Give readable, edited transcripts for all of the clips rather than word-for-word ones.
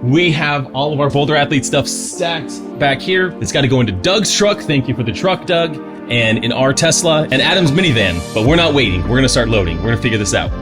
We have all of our Boulder Athlete stuff stacked back here. It's got to go into Doug's truck. Thank you for the truck, Doug. And in our Tesla and Adam's minivan. But we're not waiting. We're going to start loading. We're going to figure this out.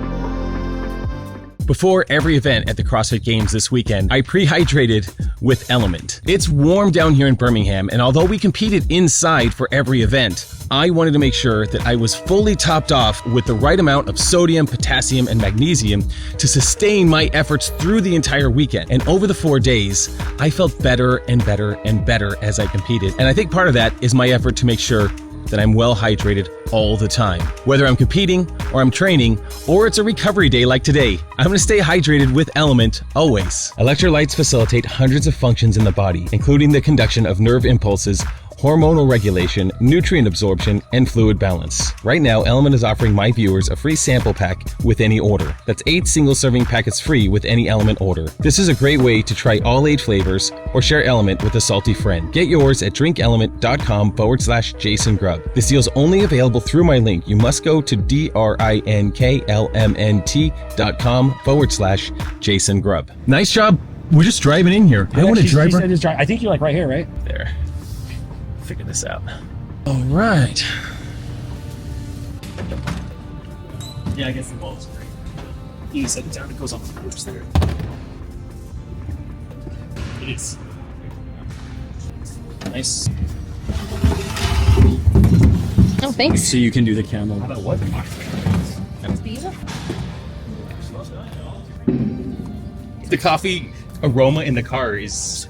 Before every event at the CrossFit Games this weekend, I pre-hydrated with Element. It's warm down here in Birmingham, and although we competed inside for every event, I wanted to make sure that I was fully topped off with the right amount of sodium, potassium, and magnesium to sustain my efforts through the entire weekend. And over the 4 days, I felt better and better and better as I competed. And I think part of that is my effort to make sure that I'm well hydrated all the time. Whether I'm competing or I'm training or it's a recovery day like today, I'm gonna stay hydrated with Element always. Electrolytes facilitate hundreds of functions in the body, including the conduction of nerve impulses, hormonal regulation, nutrient absorption, and fluid balance. Right now, Element is offering my viewers a free sample pack with any order. That's 8 single-serving packets free with any Element order. This is a great way to try all 8 flavors or share Element with a salty friend. Get yours at drinkelement.com/Jason Grubb. This deal's only available through my link. You must go to drinklmnt.com/Jason Grubb. Nice job. We're just driving in here. I want to drive. I think you're like right here, right? There. Figure this out. All right. Yeah, I guess the wall's great. You set it down, it goes on the course there. It is. Nice. Oh, thanks. So you can do the camel. How about what? The coffee aroma in the car is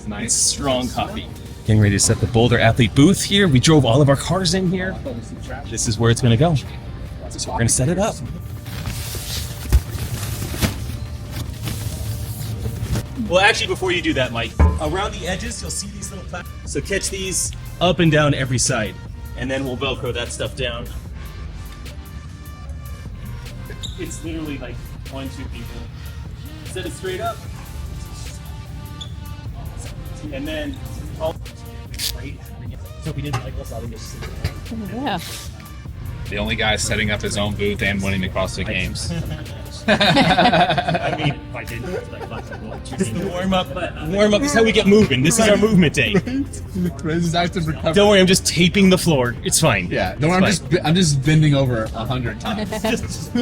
nice, strong coffee. Getting ready to set the Boulder Athlete booth here. We drove all of our cars in here. This is where it's going to go. So we're going to set it up. Well, actually, before you do that, Mike, around the edges, you'll see these little platforms. So catch these up and down every side, and then we'll Velcro that stuff down. It's literally like 1, 2 people. Set it straight up. And then all right. So we didn't like us all just sit there. Yeah. The only guy setting up his own booth and winning the CrossFit Games. I mean, if I didn't, just warm up. Warm up is how we get moving. This is our movement day. This is active recovery. Don't worry, I'm just taping the floor. It's fine. Yeah, no, I'm just bending over 100 times. just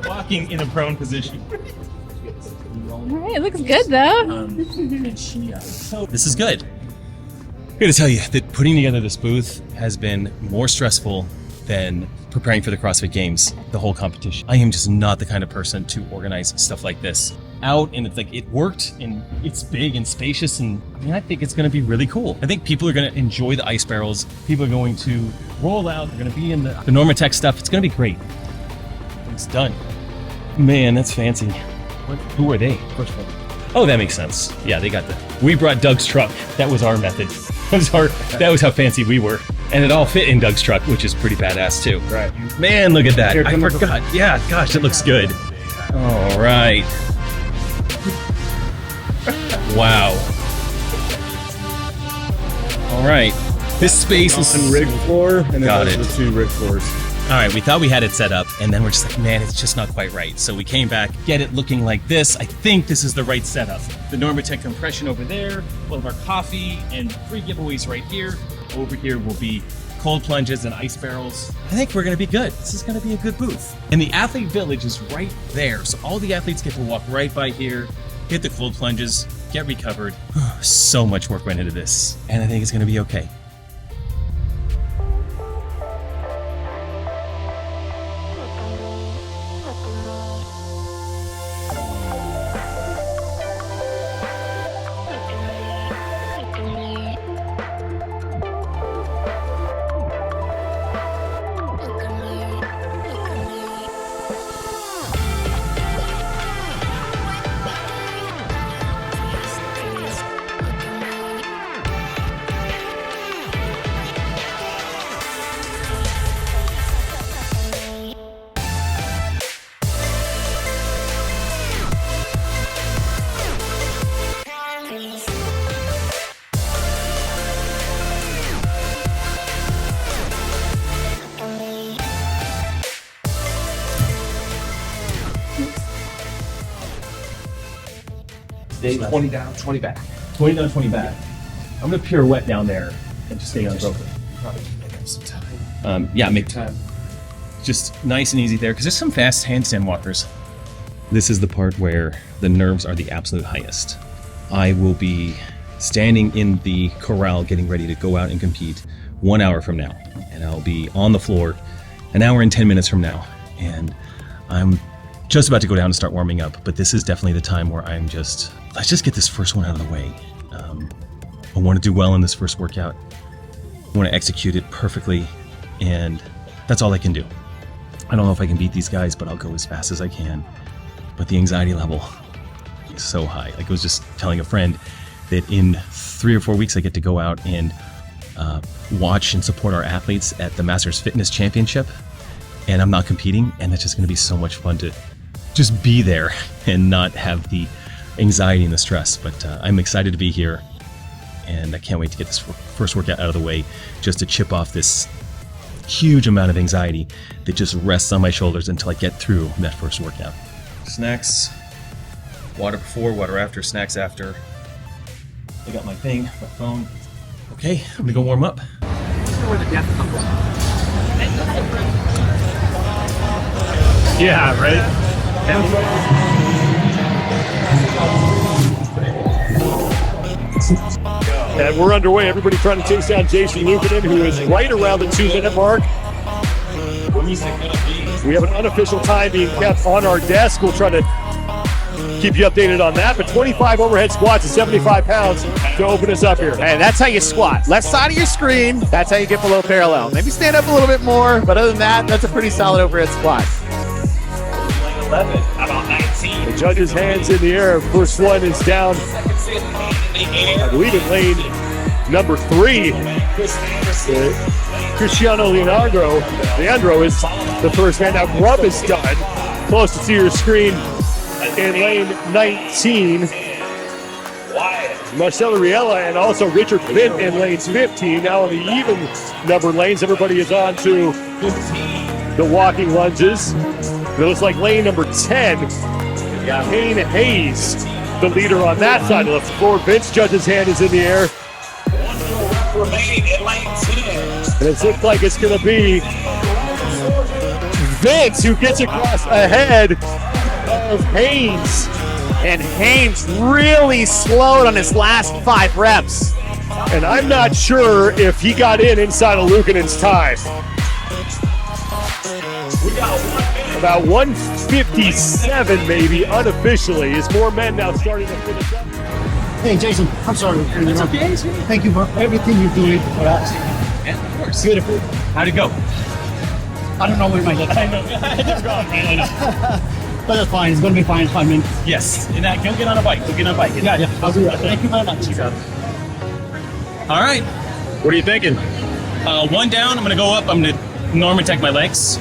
walking in a prone position. All right, it looks good though. This is good. I gotta tell you that putting together this booth has been more stressful than preparing for the CrossFit Games, the whole competition. I am just not the kind of person to organize stuff like this out, and it's like, it worked, and it's big and spacious, and I mean, I think it's gonna be really cool. I think people are gonna enjoy the ice barrels. People are going to roll out, they're gonna be in the Normatec stuff. It's gonna be great. It's done. Man, that's fancy. Who are they? First of all. Oh, that makes sense. Yeah, they got we brought Doug's truck. That was our method. That was how fancy we were. And it all fit in Doug's truck, which is pretty badass too. Right. Man, look at that. I forgot. Yeah, gosh, it looks good. All right. Wow. All right. This space is on rig floor, and then got those it. are the 2 rig floors. All right, we thought we had it set up, and then we're just like, man, it's just not quite right. So we came back, get it looking like this. I think this is the right setup. The Normatec compression over there, all of our coffee, and free giveaways right here. Over here will be cold plunges and ice barrels. I think we're gonna be good. This is gonna be a good booth. And the athlete village is right there. So all the athletes get to walk right by here, hit the cold plunges, get recovered. So much work went into this, and I think it's gonna be okay. Stay 20 down, 20 back. 20 down, 20 back. I'm gonna pirouette down there and just stay unbroken. Probably make up some time. Yeah, make time. Just nice and easy there, because there's some fast handstand walkers. This is the part where the nerves are the absolute highest. I will be standing in the corral getting ready to go out and compete 1 hour from now. And I'll be on the floor an hour and 10 minutes from now. And I'm just about to go down and start warming up, but this is definitely the time where let's just get this first one out of the way. I want to do well in this first workout. I want to execute it perfectly, and that's all I can do. I don't know if I can beat these guys, but I'll go as fast as I can. But the anxiety level is so high. Like, I was just telling a friend that in 3 or 4 weeks I get to go out and watch and support our athletes at the Masters Fitness Championship, and I'm not competing, and it's just going to be so much fun to just be there and not have the anxiety and the stress. But I'm excited to be here, and I can't wait to get this first workout out of the way, just to chip off this huge amount of anxiety that just rests on my shoulders until I get through that first workout. Snacks, water before, water after, snacks after. I got my thing, my phone. Okay, I'm gonna go warm up. Yeah, right? And we're underway. Everybody trying to chase down Jason Lukanen, who is right around the 2-minute mark. We have an unofficial time being kept on our desk. We'll try to keep you updated on that. But 25 overhead squats at 75 pounds to open us up here. And that's how you squat. Left side of your screen, that's how you get below parallel. Maybe stand up a little bit more, but other than that, that's a pretty solid overhead squat. 11, about 19. The judge's hands in the air. First one is down, I believe, in lane number 3. Cristiano Leandro is the first man. Now Grubb is done. Close to your screen in lane 19. Marcelo Riella and also Richard Pitt in lane 15. Now in the even number lanes, everybody is on to the walking lunges. It looks like lane number 10, Kane Hayes, the leader on that side of the floor. Vince Judge's hand is in the air. Remaining in lane 10. And it looks like it's going to be Vince who gets across ahead of Haynes. And Haynes really slowed on his last 5 reps. And I'm not sure if he got inside of Lukanen's time. About 157 maybe unofficially. Is more men now starting to finish up. Hey Jason, I'm sorry. It's okay. Thank you for everything you're doing for us. Yeah, of course. Beautiful. How'd it go? I don't know where my head but that's fine. It's going to be fine in 5 minutes. Yes. And that, go get on a bike. Go get on a bike. Yeah, I'll do that. Thank you very much. All right. What are you thinking? One down. I'm gonna go up. I'm gonna normal tech my legs,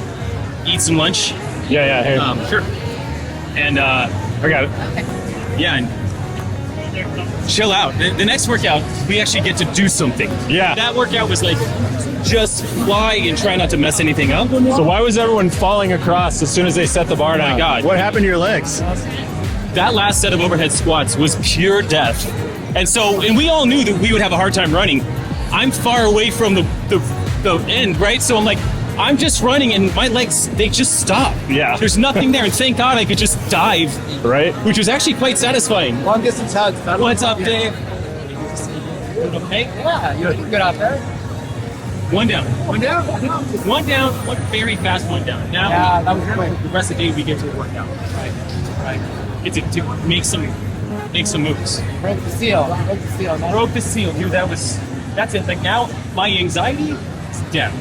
eat some lunch. Yeah, hey. Sure. And I got it. yeah, and chill out. The next workout, we actually get to do something. Yeah. That workout was like just fly and try not to mess anything up. So why was everyone falling across as soon as they set the bar down? Oh my God. What happened to your legs? That last set of overhead squats was pure death. And we all knew that we would have a hard time running. I'm far away from the end, right? So I'm like, I'm just running and my legs, they just stop. Yeah. There's nothing there. And thank God I could just dive. Right. Which was actually quite satisfying. Long distance hugs. What's up, Dave? Okay. Yeah, you're good out there. One down. One down? One down. One very fast one down. Now Yeah, that was quick. the rest of the day we get to work out. Right. Get to make some moves. Broke the seal. Broke the seal. Broke the seal, dude. That's it. Like now, my anxiety is down.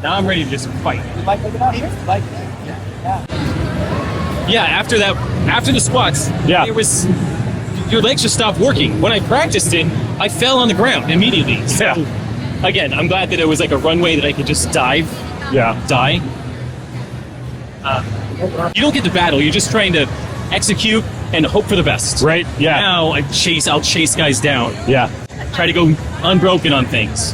Now I'm ready to just fight. You like looking out here? Like, Yeah, after the squats, Yeah. it was your legs just stopped working. When I practiced it, I fell on the ground immediately. So, Yeah. again, I'm glad that it was like a runway that I could just die. Yeah. You don't get to battle. You're just trying to execute and hope for the best. Right. Yeah. Now I'll chase guys down. Yeah. Try to go unbroken on things.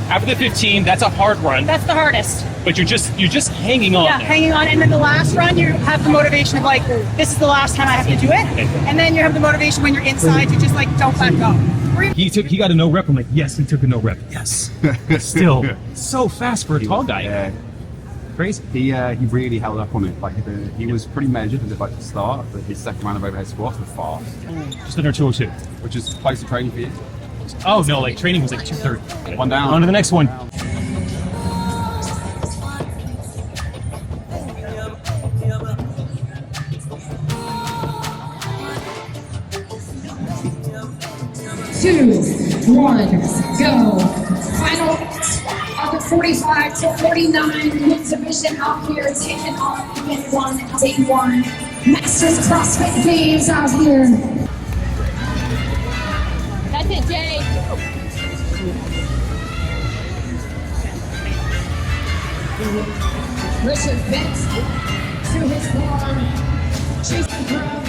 After the 15, that's a hard run, That's the hardest. but you're just hanging on. Yeah, there. hanging on. And then the last run, you have the motivation of like, this is the last time I have to do it. And then you have the motivation when you're inside to just like, don't let go. He got a no rep. I'm like, yes, he took a no rep. Yes. Still so fast for a tall guy. Yeah. Crazy. He really held up on it. Like he was pretty measured at the start, but his second round of overhead squats was fast, Just under 202. which is close to training for you. Oh no, like training was like 230. One down. On to the next one. Two, one, go. Final of the 45 to 49 men's division out here, taking on day one. Masters CrossFit Games out here. That's it, Jay. Richard bent to his bar. Jason Grub.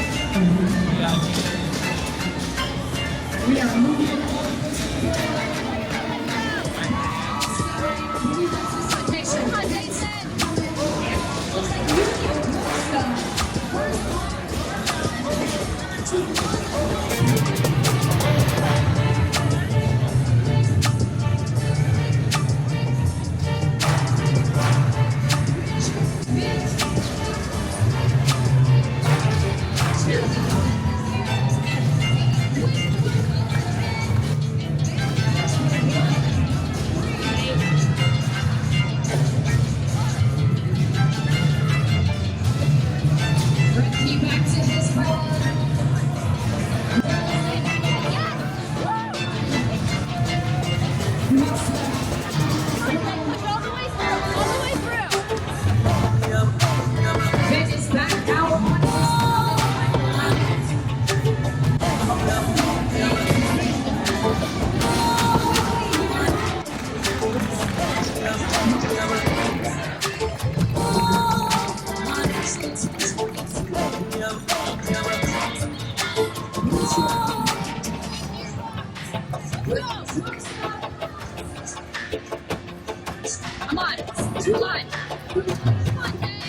We are moving. Come on, Jason. Ricky back to his bar. All the way through. Ben is back out on Come on. Come on. Come on, Jay.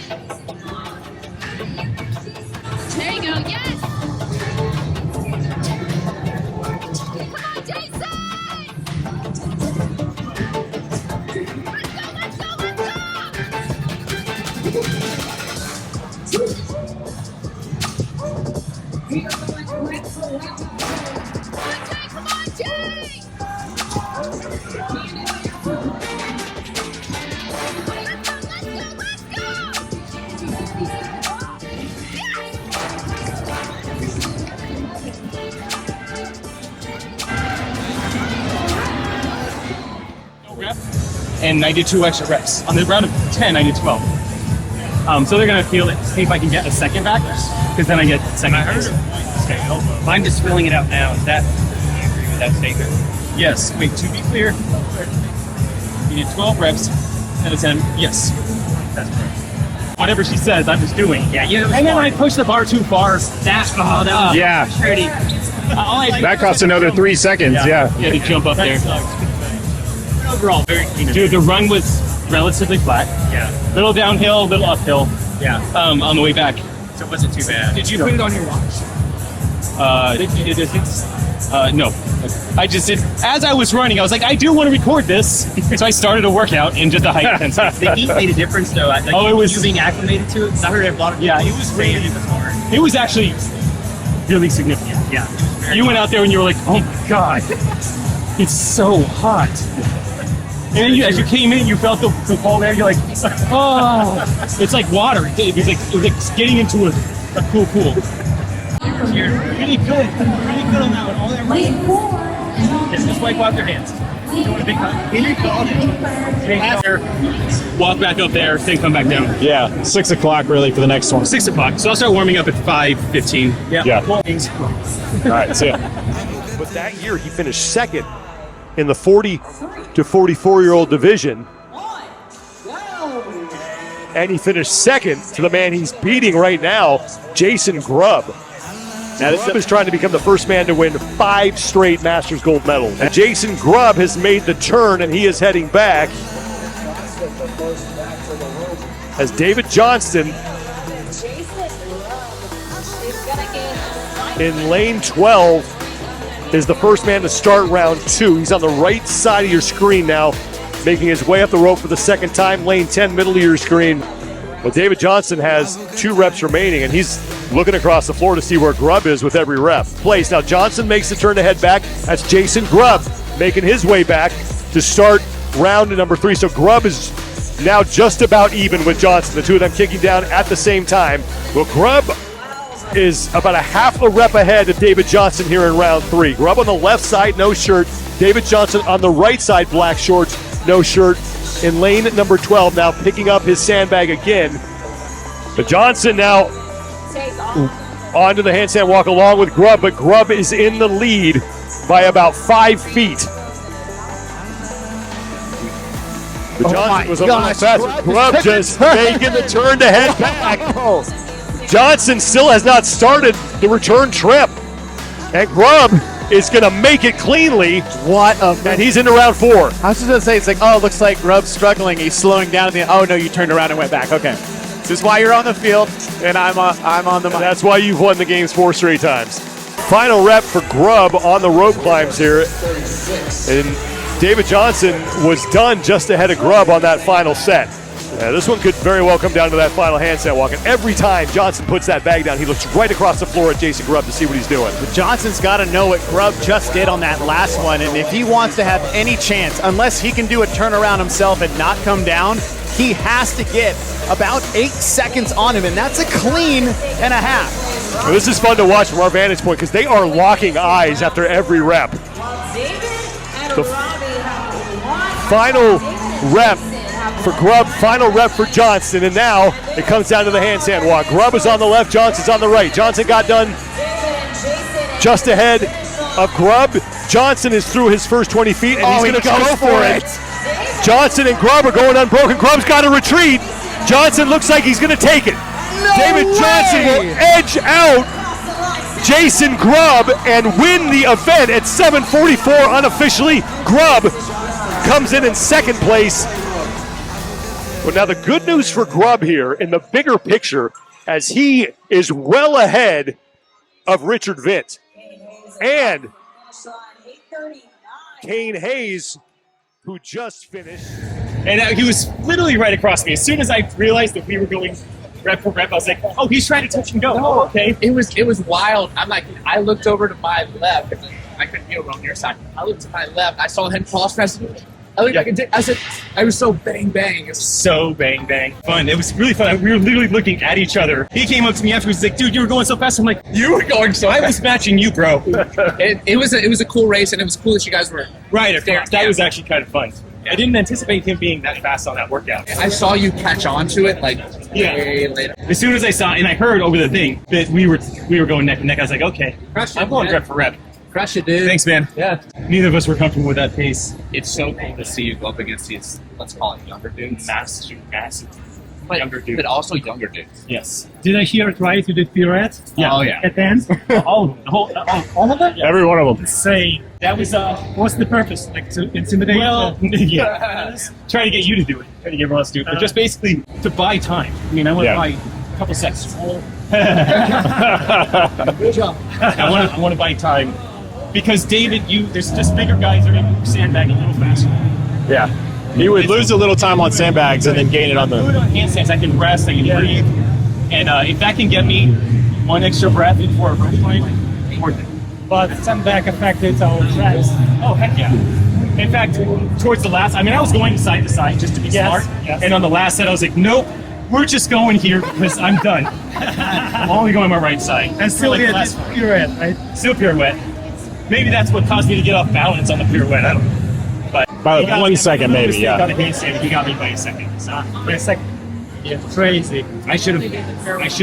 There you go. Yes. Come on, Jason. Let's go. we are going right for right. Come on, Jay. And I did 2 extra reps. On the round of 10, I did 12. So they're gonna feel it. See if I can get a second back, because then I get second. I'm just filling it out now. Is that, do you agree with that statement? Yes. Wait. To be clear, you did 12 reps out of 10. Yes. That's correct. Whatever she says, I'm just doing. Yeah, you know, And then I pushed the bar too far. that's that. Yeah. Pretty. That costs another 3 seconds. Yeah. Yeah, to jump up there. Overall, very clean. Dude, the run was relatively flat. Yeah. Little downhill, little uphill. Yeah. On the way back. So it wasn't too bad. Did you put it on your watch? Did you do distance? No. I just did. As I was running, I was like, I do want to record this. So I started a workout in just a high intensity. The heat made a difference, though. Like, Oh, it was- you being acclimated to it. 'Cause I heard a lot of people Yeah, it was saying really- it was hard. It was actually really significant. Yeah. You went out there and you were like, oh my God, it's so hot. And then as you came in, you felt the cold air. You're like, oh, it's like water. It was like getting into a cool pool. You're really good. Really good on that one. All that Late right. four. Just wipe off your hands. You want a big hug? Henry called it. Walk back up there, then come back down. Yeah. 6 o'clock really for the next one. 6 o'clock. So I'll start warming up at 5:15. Yeah. All right. See ya. But that year he finished second in the 40 to 44-year-old division. And he finished second to the man he's beating right now, Jason Grubb. Now, this is trying to become the first man to win 5 straight Masters gold medals. And Jason Grubb has made the turn, and he is heading back. As David Johnston in lane 12 is the first man to start round 2. He's on the right side of your screen now, making his way up the rope for the second time. Lane 10, middle of your screen. Well, David Johnston has 2 reps remaining, and he's looking across the floor to see where Grubb is with every rep. Place. Now Johnston makes the turn to head back. That's Jason Grubb making his way back to start round number 3. So Grubb is now just about even with Johnston. The two of them kicking down at the same time. Well, Grubb is about a half a rep ahead of David Johnston here in round 3. Grubb on the left side, no shirt. David Johnston on the right side, black shorts, no shirt. In lane number 12, now picking up his sandbag again. But Johnson now onto the handstand walk along with Grubb, but Grubb is in the lead by about 5 feet. But Johnson was a little faster. Grubb just making the turn to head back. Johnson still has not started the return trip. And Grubb is going to make it cleanly. And he's into round 4. I was just going to say, it's like, oh, it looks like Grubb's struggling. He's slowing down at the end. Oh, no, you turned around and went back. Okay. This is why you're on the field, and I'm on the mic. That's why you've won the games 4 straight times. Final rep for Grubb on the rope climbs here. And David Johnson was done just ahead of Grubb on that final set. This one could very well come down to that final handstand walk. And every time Johnson puts that bag down, he looks right across the floor at Jason Grubb to see what he's doing. But Johnson's got to know what Grubb just did on that last one. And if he wants to have any chance, unless he can do a turnaround himself and not come down, he has to get about 8 seconds on him. And that's a clean and a half. Well, this is fun to watch from our vantage point because they are locking eyes after every rep. The final rep for Grubb, final rep for Johnston, and now it comes down to the handstand walk. Grubb is on the left, Johnston's on the right. Johnson got done just ahead of Grubb. Johnson is through his first 20 feet, and he's going to go for it. Johnson and Grubb are going unbroken. Grubb's got to retreat. Johnson looks like he's going to take it. David Johnson will edge out Jason Grubb and win the event at 7:44 unofficially. Grubb comes in second place. Well, now the good news for Grubb here in the bigger picture, as he is well ahead of Richard Vint and Kane Hayes, who just finished. And he was literally right across me. As soon as I realized that we were going rep for rep, I was like, oh, he's trying to touch and go. Oh, okay. It was wild. I'm like, I looked over to my left. I couldn't be over on your side. I looked to my left. I saw him cross press. I said, I was so bang bang. It was so bang bang. Fun. It was really fun. We were literally looking at each other. He came up to me afterwards. He's like, dude, you were going so fast. I'm like, you were going so fast. I was matching you, bro. It was a cool race, and it was cool that you guys were right there. That was actually kind of fun. I didn't anticipate him being that fast on that workout. I saw you catch on to it way later. As soon as I saw and I heard over the thing that we were going neck and neck, I was like, okay, I'm going rep for rep. Crush it, dude. Thanks, man. Yeah. Neither of us were comfortable with that pace. It's so cool to see you go up against these, let's call it younger dudes. Massive. Younger dudes. But also younger dudes. Yes. Did I hear it right? You did pirouette? Yeah. Oh, yeah. At the end? all of them? Yeah. Every one of them. Say, that was, what's the purpose? Like to intimidate? Well, yeah. Trying to get you to do it. Trying to get everyone else to do it. But just basically to buy time. I mean, I want to buy a couple sets. Good job. I want to buy time. Because David, there's just bigger guys that are able to sandbag a little faster. Yeah. He would lose a little time on sandbags and then gain it on the... handstands, I can rest, I can breathe. And if that can get me one extra breath before a rope climb, worth it. But sandbag affected our reps. Oh, heck yeah. In fact, towards the last, I was going side to side just to be smart. Yes. And on the last set, I was like, nope, we're just going here because I'm done. I'm only going my right side. And still like this pirouette, right? Still pirouette. Maybe that's what caused me to get off balance on the pirouette. I don't know. But by 1 second, maybe, yeah. On the handstand, he got me by a second. So, By a second. Yeah, crazy. I should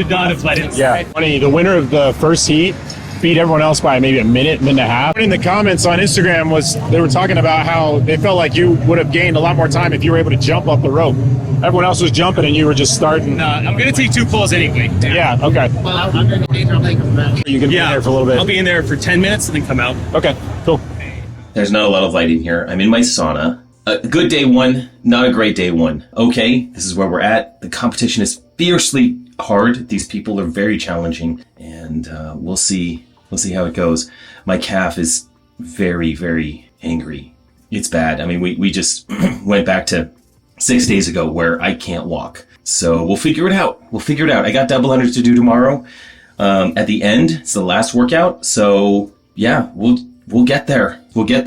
not have let it. Yeah. Funny, the winner of the first heat beat everyone else by maybe a minute and a half. In the comments on Instagram they were talking about how they felt like you would have gained a lot more time if you were able to jump up the rope. Everyone else was jumping and you were just starting. I'm gonna take 2 pulls anyway. Yeah, okay. Well, I'm going to be You can be in there for a little bit. I'll be in there for 10 minutes and then come out. Okay, cool. There's not a lot of light in here. I'm in my sauna. A good day 1, not a great day 1. Okay, this is where we're at. The competition is fiercely hard. These people are very challenging, and we'll see how it goes. My calf is very, very angry. It's bad. I mean, we just went back to 6 days ago where I can't walk. So we'll figure it out. I got double unders to do tomorrow. At the end, it's the last workout. So yeah, we'll get there. We'll get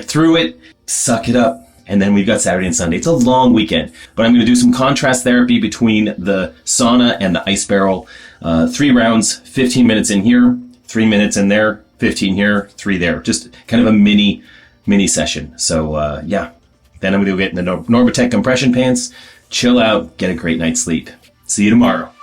through it. Suck it up. And then we've got Saturday and Sunday. It's a long weekend, but I'm going to do some contrast therapy between the sauna and the ice barrel. 3 rounds, 15 minutes in here, 3 minutes in there, 15 here, 3 there. Just kind of a mini session. So yeah, then I'm going to go get in the Normatec compression pants, chill out, get a great night's sleep. See you tomorrow.